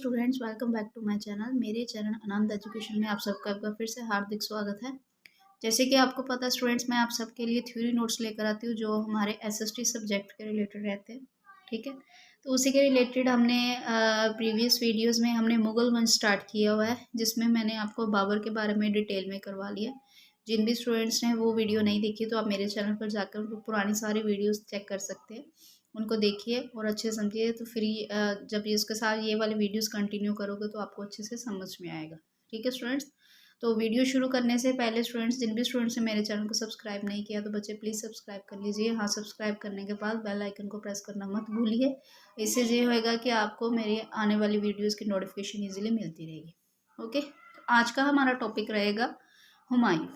Students, welcome back to my channel. मेरे channel Anand education में आप सबका एक बार फिर से हार्दिक स्वागत है। जैसे कि आपको पता है स्टूडेंट्स, मैं आप सबके लिए थ्योरी नोट्स लेकर आती हूँ जो हमारे एसएसटी सब्जेक्ट के रिलेटेड रहते हैं। ठीक है, तो उसी के रिलेटेड हमने प्रीवियस वीडियोज़ में हमने मुगल वंश स्टार्ट किया हुआ है, जिसमें मैंने आपको बाबर के बारे में डिटेल में करवा लिया। जिन भी स्टूडेंट्स ने वो वीडियो नहीं देखी तो आप मेरे चैनल पर जाकर पुरानी सारी वीडियोज़ चेक कर सकते हैं, उनको देखिए और अच्छे से समझिए। तो फिर जब ये इसके साथ ये वाले वीडियोस कंटिन्यू करोगे तो आपको अच्छे से समझ में आएगा। ठीक है स्टूडेंट्स, तो वीडियो शुरू करने से पहले स्टूडेंट्स, जिन भी स्टूडेंट्स ने मेरे चैनल को सब्सक्राइब नहीं किया तो बच्चे प्लीज़ सब्सक्राइब कर लीजिए। हाँ, सब्सक्राइब करने के बाद बेल आइकन को प्रेस करना मत भूलिए। इससे ये होएगा कि आपको मेरी आने वाली वीडियोज़ की नोटिफिकेशन ईजिली मिलती रहेगी। ओके, तो आज का हमारा टॉपिक रहेगा हुमायूं।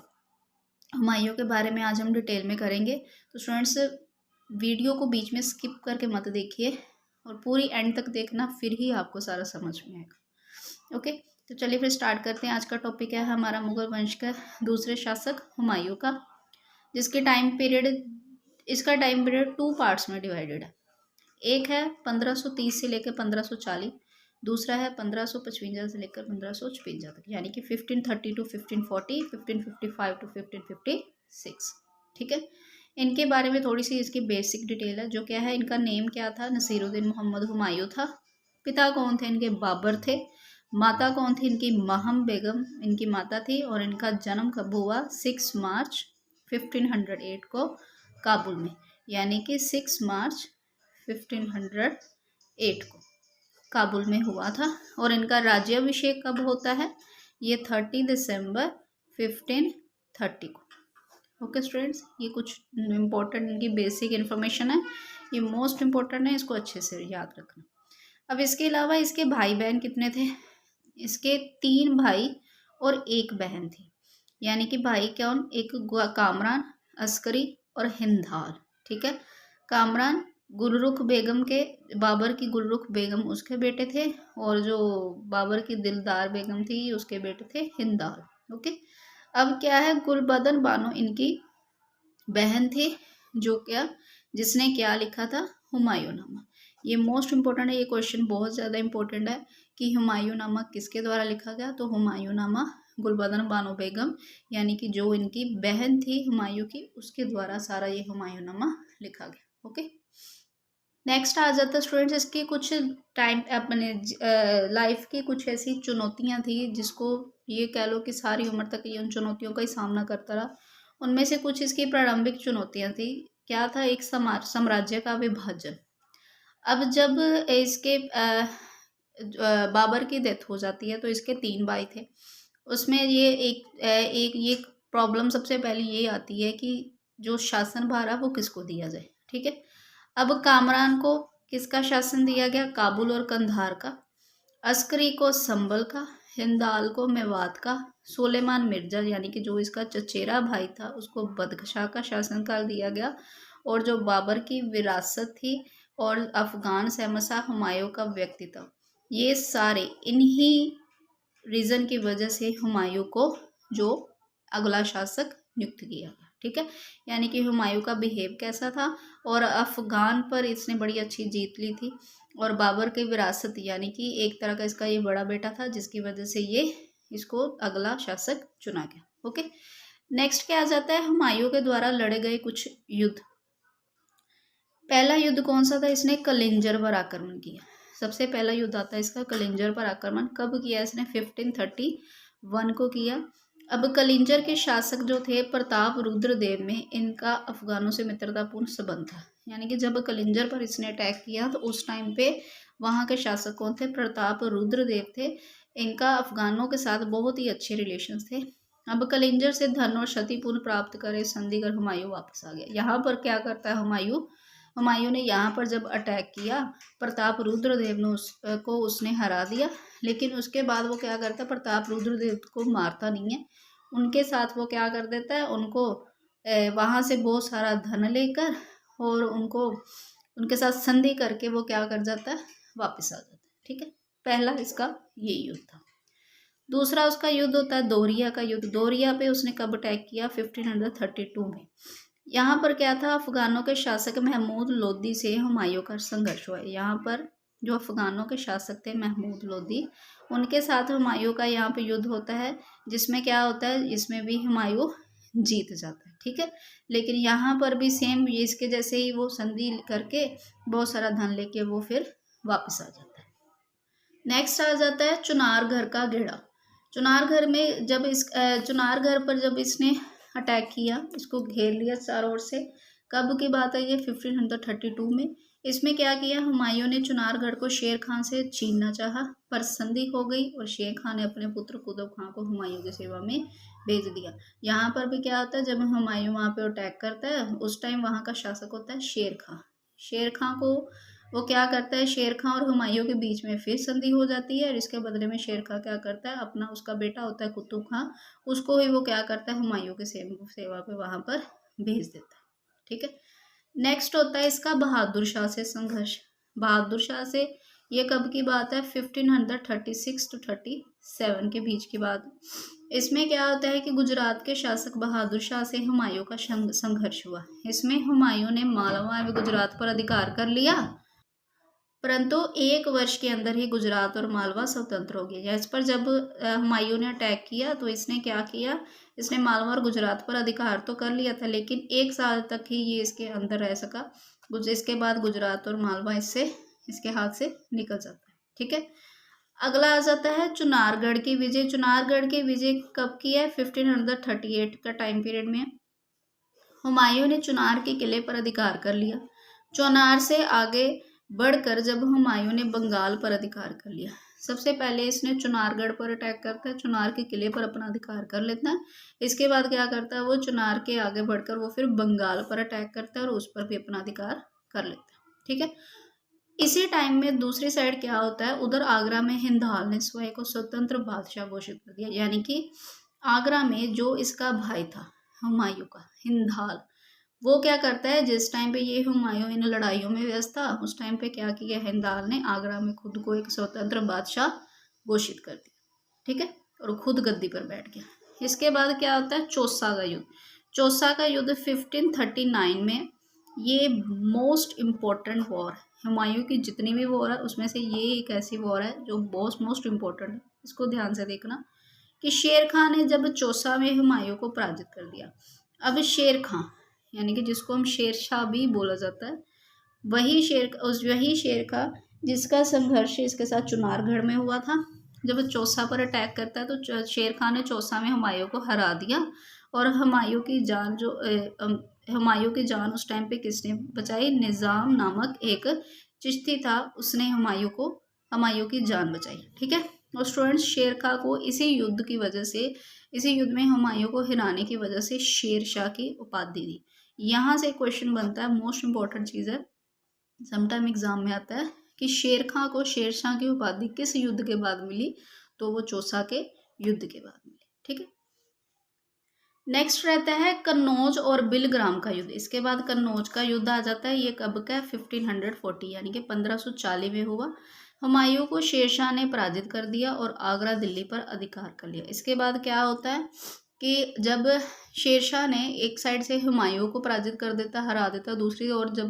हुमायूं के बारे में आज हम डिटेल में करेंगे। तो स्टूडेंट्स, वीडियो को बीच में स्किप करके मत देखिए और पूरी एंड तक देखना, फिर ही आपको सारा समझ में आएगा। ओके, तो चलिए फिर स्टार्ट करते हैं। आज का टॉपिक है हमारा मुगल वंश का दूसरे शासक हुमायूं का, जिसके टाइम पीरियड, इसका टाइम पीरियड 2 पार्ट्स में डिवाइडेड है। एक है 1530 से लेकर 1540, दूसरा है 1555 से लेकर 1556 तक, यानी कि 1530 टू 1540, 1555 टू 1556। ठीक है, इनके बारे में थोड़ी सी इसकी बेसिक डिटेल है। जो क्या है, इनका नेम क्या था, नसीरुद्दीन मोहम्मद हुमायूं था। पिता कौन थे इनके, बाबर थे। माता कौन थी इनकी, महम बेगम इनकी माता थी। और इनका जन्म कब हुआ, 6 मार्च 1508 को काबुल में, यानी कि 6 मार्च 1508 को काबुल में हुआ था। और इनका राज्याभिषेक कब होता है, ये 30 दिसंबर 1530 को। ओके स्टूडेंट्स, ये कुछ इम्पोर्टेंट इनकी बेसिक इन्फॉर्मेशन है, ये मोस्ट इम्पोर्टेंट है, इसको अच्छे से याद रखना। अब इसके अलावा इसके भाई बहन कितने थे, इसके 3 भाई और 1 बहन थी। यानी कि भाई कौन, एक कामरान, अस्करी और हिंदाल। ठीक है, कामरान गुलरुख बेगम के, बाबर की गुलरुख बेगम उसके बेटे थे, और जो बाबर की दिलदार बेगम थी उसके बेटे थे हिंदाल। ओके, अब क्या है, गुलबदन बानो इनकी बहन थी, जो क्या, जिसने क्या लिखा था, हुमायूंनामा। ये मोस्ट इम्पोर्टेंट है, ये क्वेश्चन बहुत ज़्यादा इंपॉर्टेंट है कि हुमायूंनामा किसके द्वारा लिखा गया। तो हुमायूंनामा गुलबदन बानो बेगम, यानी कि जो इनकी बहन थी हुमायूं की, उसके द्वारा सारा ये हुमायूंनामा लिखा गया। ओके, नेक्स्ट आ जाता है स्टूडेंट्स, इसकी कुछ टाइम अपने लाइफ की कुछ ऐसी चुनौतियां थी, जिसको ये कह लो कि सारी उम्र तक ये उन चुनौतियों का ही सामना करता रहा। उनमें से कुछ इसकी प्रारंभिक चुनौतियां थी। क्या था, एक साम्राज्य का विभाजन। अब जब इसके बाबर की डेथ हो जाती है तो इसके 3 भाई थे, उसमें ये एक ये प्रॉब्लम सबसे पहले ये आती है कि जो शासन भार है वो किसको दिया जाए। ठीक है, अब कामरान को किसका शासन दिया गया, काबुल और कंधार का। अस्करी को संभल का, हिंदाल को मेवात का, सुलेमान मिर्जा यानी कि जो इसका चचेरा भाई था उसको बदखशाह का शासनकाल दिया गया। और जो बाबर की विरासत थी और अफगान सहमसा हुमायूं का व्यक्तित्व, ये सारे इन्हीं रीज़न की वजह से हुमायूं को जो अगला शासक नियुक्त किया गया। ठीक है, यानी कि हुमायूं का बिहेव कैसा था, और अफगान पर इसने बड़ी अच्छी जीत ली थी। और बाबर की विरासत, यानी कि एक तरह का इसका ये बड़ा बेटा था, जिसकी वजह से ये इसको अगला शासक चुना गया। ओके, नेक्स्ट क्या आ जाता है, हुमायूं के द्वारा लड़े गए कुछ युद्ध। पहला युद्ध कौन सा था, इसने कलिंजर पर आक्रमण किया। सबसे पहला युद्ध आता है इसका कलिंजर पर आक्रमण। कब किया इसने, 1531 को किया। अब कलिंजर के शासक जो थे प्रताप रुद्रदेव में, इनका अफगानों से मित्रतापूर्ण संबंध था। यानी कि जब कलिंजर पर इसने अटैक किया तो उस टाइम पे वहाँ के शासक कौन थे, प्रताप रुद्रदेव थे। इनका अफगानों के साथ बहुत ही अच्छे रिलेशन थे। अब कलिंजर से धन और क्षतिपूर्ण प्राप्त करे संधि कर हुमायूं वापस आ गया। यहाँ पर क्या करता है हुमायूं ने यहाँ पर जब अटैक किया, प्रताप रुद्रदेव ने उसने हरा दिया। लेकिन उसके बाद वो क्या करता है, प्रताप रुद्रदेव को मारता नहीं है, उनके साथ वो क्या कर देता है, उनको वहाँ से बहुत सारा धन लेकर और उनको उनके साथ संधि करके वो क्या कर जाता है, वापस आ जाता है। ठीक है, पहला इसका ये युद्ध था। दूसरा उसका युद्ध होता है दोरिया का युद्ध। दोरिया पे उसने कब अटैक किया, 1532 में। यहाँ पर क्या था, अफगानों के शासक महमूद लोदी से हुमायूं का संघर्ष हुआ। यहाँ पर जो अफ़गानों के शासक थे महमूद लोदी, उनके साथ हुमायूं का यहाँ पे युद्ध होता है, जिसमें क्या होता है, इसमें भी हुमायूं जीत जाता है। ठीक है, लेकिन यहाँ पर भी सेम इसके जैसे ही वो संधि करके बहुत सारा धन लेके वो फिर वापस आ जाता है। नेक्स्ट आ जाता है चुनारगढ़ का गेड़ा। चुनारगढ़ में जब चुनारगढ़ पर जब इसने अटैक किया, इसको घेर लिया चारों ओर से, कब की बात है ये, 1532 में। इसमें क्या किया, हुमायूं ने चुनारगढ़ को शेर खान से छीनना चाहा, पर संधि हो गई और शेर खान ने अपने पुत्र कुतुब खान को हुमायूं की सेवा में भेज दिया। यहाँ पर भी क्या होता है, जब हुमायूं वहाँ पे अटैक करता है, उस टाइम वहाँ का शासक होता है शेर खां। शेर खां को वो क्या करता है, शेर खां और हुमायूं के बीच में फिर संधि हो जाती है, और इसके बदले में शेर खां क्या करता है, अपना उसका बेटा होता है कुतुब खां, उसको ही वो क्या करता है, हुमायूं के सेवा पे वहां पर भेज देता है। ठीक है, नेक्स्ट होता है इसका बहादुर शाह से संघर्ष। बहादुर शाह से ये कब की बात है, 1536 to 37 के बीच की बात। इसमें क्या होता है कि गुजरात के शासक बहादुर शाह से हुमायूं का संघर्ष हुआ। इसमें हुमायूं ने मालवा व गुजरात पर अधिकार कर लिया, परंतु 1 वर्ष के अंदर ही गुजरात और मालवा स्वतंत्र हो गया। इस पर जब हुमायूं ने अटैक किया तो इसने क्या किया, इसने मालवा और गुजरात पर अधिकार तो कर लिया था, लेकिन 1 साल तक ही ये इसके अंदर रह सका। इसके बाद गुजरात और मालवा इसके हाथ से निकल जाता है। ठीक है, अगला आ जाता है चुनारगढ़ की विजय। चुनारगढ़ की विजय कब की है, 1538 का टाइम पीरियड में। हुमायूं ने चुनार के किले पर अधिकार कर लिया। चुनार से आगे बढ़कर जब हुमायूं ने बंगाल पर अधिकार कर लिया, सबसे पहले इसने चुनारगढ़ पर अटैक करता है, चुनार के किले पर अपना अधिकार कर लेता है। इसके बाद क्या करता है, वो चुनार के आगे बढ़कर वो फिर बंगाल पर अटैक करता है और उस पर भी अपना अधिकार कर लेता है। ठीक है, इसी टाइम में दूसरी साइड क्या होता है, उधर आगरा में हिंदाल ने स्वयं को स्वतंत्र बादशाह घोषित कर दिया। यानी कि आगरा में जो इसका भाई था हुमायूं का, हिंदाल, वो क्या करता है, जिस टाइम पे ये हुमायूं इन लड़ाइयों में व्यस्त था, उस टाइम पे क्या किया, हिंदाल ने आगरा में खुद को एक स्वतंत्र बादशाह घोषित कर दिया। ठीक है, और खुद गद्दी पर बैठ गया। इसके बाद क्या होता है, चौसा का युद्ध। चौसा का युद्ध 1539 में, ये मोस्ट इम्पोर्टेंट वॉर, हुमायूं की जितनी भी वॉर है उसमें से ये एक ऐसी वॉर है जो मोस्ट इम्पोर्टेंट है। इसको ध्यान से देखना कि शेर खां ने जब चौसा में हुमायूं को पराजित कर दिया। अब शेर खां यानी कि जिसको हम शेरशाह भी बोला जाता है, वही शेर खां जिसका संघर्ष इसके साथ चुनारगढ़ में हुआ था। जब चौसा पर अटैक करता है तो शेर खां ने चौसा में हुमायूं को हरा दिया, और हुमायूं की जान उस टाइम पे किसने बचाई, निज़ाम नामक एक चिश्ती था, उसने हुमायूं की जान बचाई। ठीक है, और स्टूडेंट्स, शेर खां को इसी युद्ध में हुमायूं को हिराने की वजह से शेरशाह की उपाधि दी। यहाँ से क्वेश्चन बनता है, मोस्ट इम्पोर्टेंट चीज़ है, समटाइम एग्जाम में आता है कि शेर खां को शेरशाह की उपाधि किस युद्ध के बाद मिली, तो वो चौसा के युद्ध के बाद मिली। ठीक है, नेक्स्ट रहता है कन्नौज और बिलग्राम का युद्ध। इसके बाद कन्नौज का युद्ध आ जाता है। ये कब का है, 1540 यानी कि 1540 में हुआ। हुमायूं को शेरशाह ने पराजित कर दिया और आगरा दिल्ली पर अधिकार कर लिया। इसके बाद क्या होता है कि जब शेरशाह ने एक साइड से हुमायूं को पराजित कर देता, हरा देता, दूसरी ओर जब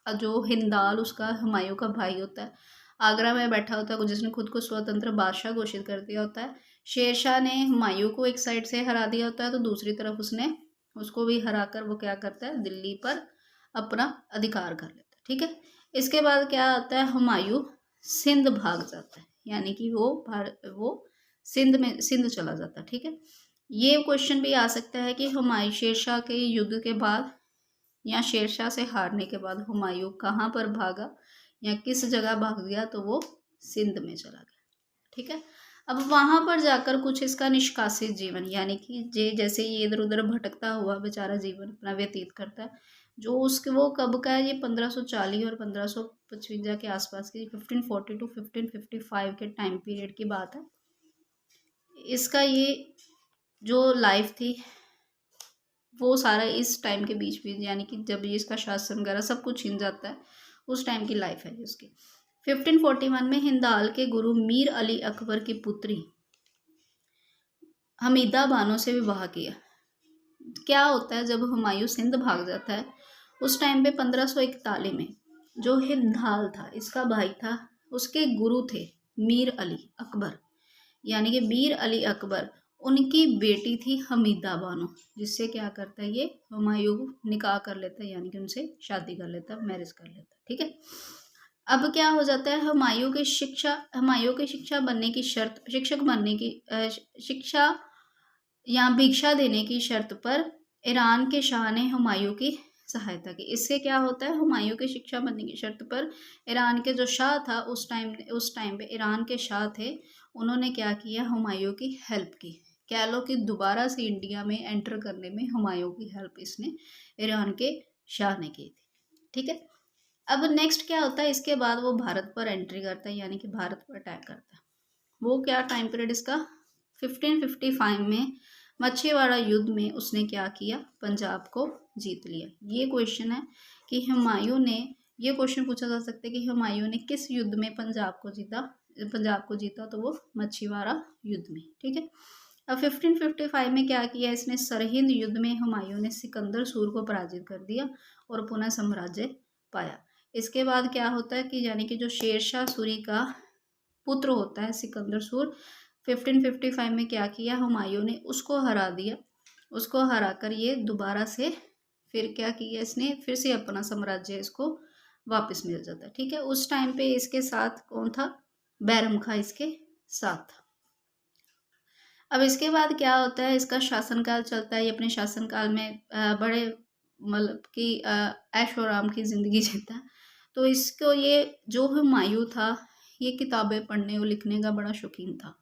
जो हिंदाल उसका हुमायूं का भाई होता है, आगरा में बैठा होता है, जिसने खुद को स्वतंत्र बादशाह घोषित कर दिया होता है, शेरशाह ने हुमायूं को एक साइड से हरा दिया होता है, तो दूसरी तरफ उसको भी हराकर वो क्या करता है, दिल्ली पर अपना अधिकार कर लेता है। ठीक है, इसके बाद क्या आता है, हुमायूं सिंध भाग जाता है, यानी कि वो सिंध चला जाता है। ठीक है, ये क्वेश्चन भी आ सकता है कि हुमायूं शेरशाह के युद्ध के बाद या शेरशाह से हारने के बाद हुमायूं कहाँ पर भागा या किस जगह भाग गया, तो वो सिंध में चला गया। ठीक है, अब वहां पर जाकर कुछ इसका निष्कासित जीवन, यानी कि जैसे ये इधर उधर भटकता हुआ बेचारा जीवन अपना व्यतीत करता है, जो वो कब का है, ये 1540 और 1555 के आसपास की, 1540 to 1555 के टाइम पीरियड की बात है। इसका ये जो लाइफ थी वो सारा इस टाइम के बीच में, यानी कि जब ये इसका शासन वगैरह सब कुछ छिन जाता है, उस टाइम की लाइफ है उसकी। 1541 में हिंदाल के गुरु मीर अली अकबर की पुत्री हमीदा बानो से विवाह किया। क्या होता है, जब हुमायूं सिंध भाग जाता है, उस टाइम पे 1541 में जो हिंदाल था इसका भाई था, उसके गुरु थे मीर अली अकबर, यानी कि मीर अली अकबर, उनकी बेटी थी हमीदा बानो, जिससे क्या करता है ये हुमायूं निकाह कर लेता है, यानी कि उनसे शादी कर लेता, मैरिज कर लेता। ठीक है, अब क्या हो जाता है, हुमायूं की शिक्षा बनने की शर्त, शिक्षक बनने की शिक्षा या भिक्षा देने की शर्त पर ईरान के शाह ने हुमायूं की सहायता की। इससे क्या होता है, हुमायूं की शिक्षा बनने की शर्त पर ईरान के जो शाह था उस टाइम पे ईरान के शाह थे, उन्होंने क्या किया, हुमायूं की हेल्प की। कह लो कि दोबारा से इंडिया में एंटर करने में हुमायूं की हेल्प इसने ईरान के शाह ने की थी। ठीक है, अब नेक्स्ट क्या होता है, इसके बाद वो भारत पर एंट्री करता है, यानी कि भारत पर अटैक करता है। वो क्या टाइम पीरियड इसका, 1555 में मछलीवाड़ा युद्ध में उसने क्या किया, पंजाब को जीत लिया। ये क्वेश्चन है कि हुमायूं ने, ये क्वेश्चन पूछा जा सकता है कि हुमायूं ने किस युद्ध में पंजाब को जीता, तो वो मछलीवाड़ा युद्ध में। ठीक है, अब 1555 में क्या किया इसने, सरहिंद युद्ध में हुमायूं ने सिकंदर सूर को पराजित कर दिया और पुनः साम्राज्य पाया। इसके बाद क्या होता है कि यानी कि जो शेरशाह सूरी का पुत्र होता है सिकंदर सूर, 1555 में क्या किया, हुमायूं ने उसको हरा दिया, उसको हराकर ये दोबारा से फिर क्या किया इसने, फिर से अपना साम्राज्य इसको वापस मिल जाता है। ठीक है, उस टाइम पे इसके साथ कौन था, बैरम खां इसके साथ था। अब इसके बाद क्या होता है, इसका शासनकाल चलता है, ये अपने शासनकाल में बड़े मतलब कि ऐशो आराम की ज़िंदगी जीता है। तो इसको ये जो हुमायूं था, ये किताबें पढ़ने और लिखने का बड़ा शौकीन था,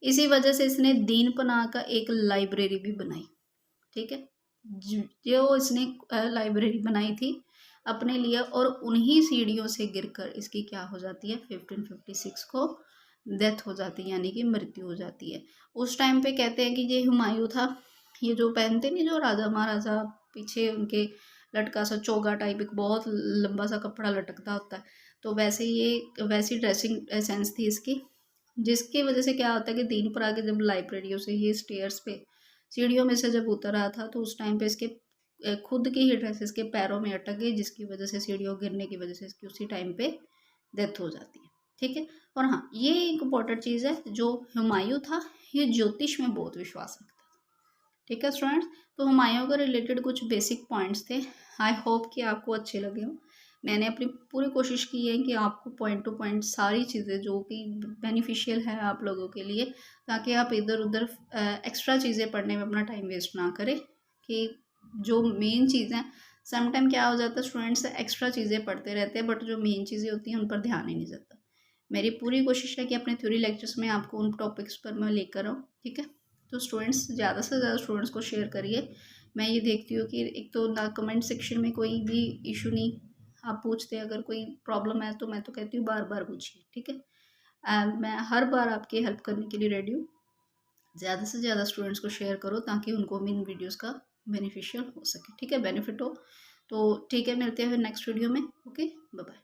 इसी वजह से इसने दीन पनाह का एक लाइब्रेरी भी बनाई। ठीक है, जो इसने लाइब्रेरी बनाई थी अपने लिए, और उन्हीं सीढ़ियों से गिरकर इसकी क्या हो जाती है, 1556 को डेथ हो जाती है, यानी कि मृत्यु हो जाती है। उस टाइम पे कहते हैं कि ये हुमायूं था, ये जो पहनते नहीं, जो राजा महाराजा पीछे उनके लटका सा चोगा टाइप एक बहुत लंबा सा कपड़ा लटकता होता है, तो वैसे ये वैसी ड्रेसिंग सेंस थी इसकी, जिसकी वजह से क्या होता है कि दीन पर आके जब लाइब्रेरियों से ये स्टेयर्स पे सीढ़ियों में से जब उतर रहा था, तो उस टाइम पे इसके खुद की ही ड्रेस इसके पैरों में अटक गई, जिसकी वजह से सीढ़ियों गिरने की वजह से इसकी उसी टाइम पे डेथ हो जाती है। ठीक है, और हाँ ये एक इम्पॉर्टेंट चीज़ है, जो हुमायूं था ये ज्योतिष में बहुत विश्वास रखता था। ठीक है स्टूडेंट्स, तो हुमायूं के रिलेटेड कुछ बेसिक पॉइंट्स थे, आई होप कि आपको अच्छे लगे हों। मैंने अपनी पूरी कोशिश की है कि आपको पॉइंट टू पॉइंट सारी चीज़ें जो कि बेनिफिशियल है आप लोगों के लिए, ताकि आप इधर उधर एक्स्ट्रा चीज़ें पढ़ने में अपना टाइम वेस्ट ना करें, कि जो मेन चीज़ है, समटाइम क्या हो जाता है स्टूडेंट्स एक्स्ट्रा चीज़ें पढ़ते रहते हैं, बट जो मेन चीज़ें होती हैं उन पर ध्यान ही नहीं जाता। मेरी पूरी कोशिश है कि अपने थ्योरी लेक्चर्स में आपको उन टॉपिक्स पर मैं लेकर आऊँ। ठीक है, तो स्टूडेंट्स ज़्यादा से ज़्यादा स्टूडेंट्स को शेयर करिए। मैं ये देखती हूँ कि एक तो ना कमेंट सेक्शन में कोई भी इशू नहीं आप पूछते, अगर कोई प्रॉब्लम है तो मैं तो कहती हूँ बार बार पूछिए। ठीक है, मैं हर बार आपकी हेल्प करने के लिए रेडी हूँ। ज़्यादा से ज़्यादा स्टूडेंट्स को शेयर करो ताकि उनको भी इन वीडियोज़ का बेनिफिशियल हो सके। ठीक है, बेनिफिट हो। तो ठीक है, मिलते हैं नेक्स्ट वीडियो में। Okay, bye bye.